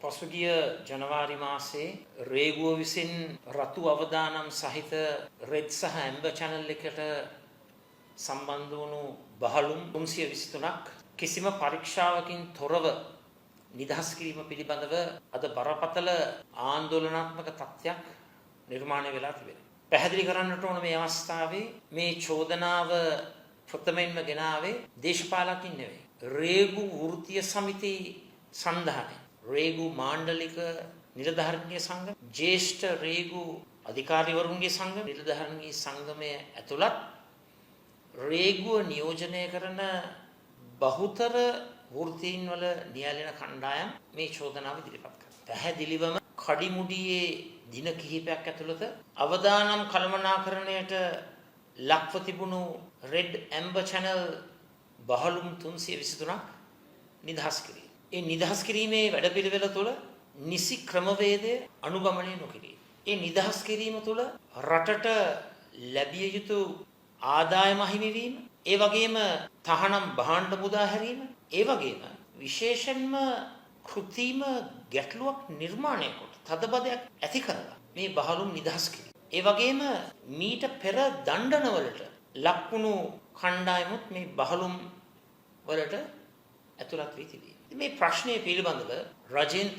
පසුගිය ජනවාරි මාසයේ රේගුව විසින් රතු අවදානම් සහිත රෙඩ් සහ ඇම්බර් channel එකට සම්බන්ධ වුණු බහලුම් 323ක් කිසිම පරීක්ෂාවකින් තොරව නිදහස් කිරීම පිළිබඳව අද බරපතල ආందోලනාත්මක තත්ත්වයක් නිර්මාණය වෙලා තිබෙනවා. පැහැදිලි කරන්නට ඕන මේ අවස්ථාවේ මේ චෝදනාව ප්‍රථමයෙන්ම ගෙනාවේ දේශපාලකින් නෙවෙයි. රේගු වෘත්තීය සමිති සන්ධානය, රේගු මාණ්ඩලික නිලධාරීන්ගේ සංගම, ජ්‍යෙෂ්ඨ රේගු අධිකාරීවරුන්ගේ සංගම, නිලධාරීන්ගේ සංගමය ඇතුළත් රේගුව නියෝජනය කරන බහුතර වෘත්තීන් වල න්‍යායාලන කණ්ඩායම් මේ චෝදනාව ඉදිරිපත් කරනවා. පැහැදිලිවම කඩිමුඩියේ දින කිහිපයක් ඇතුළත අවදානම් කළමනාකරණයට ලක්ව තිබුණු රෙඩ් ඇම්බර් channel බහලුම් 323ක් නිදහස් කිරීම. ඒ නිදහස් කිරීමේ වැඩපිළිවෙල තුළ නිසි ක්‍රමවේදය අනුගමනය නොකිරීම. ඒ නිදහස් කිරීම තුළ රටට ලැබිය යුතු ආදායම අහිමිවීම, ඒ වගේම තහනම් භාණ්ඩ මුදා හැරීම, ඒ වගේම විශේෂයෙන්ම කෘත්‍රිම ගැටලුවක් නිර්මාණය කොට තදබදයක් ඇති කරලා මේ බහලුම් නිදහස් කිරීම. ඒ වගේම මීට පෙර දණ්ඩනවලට ලක්වුණු කණ්ඩායමුත් මේ බහලුම් වලට ඇතුළත් වී තිබේ. මේ ප්‍රශ්නය පිළිබඳව රජෙන්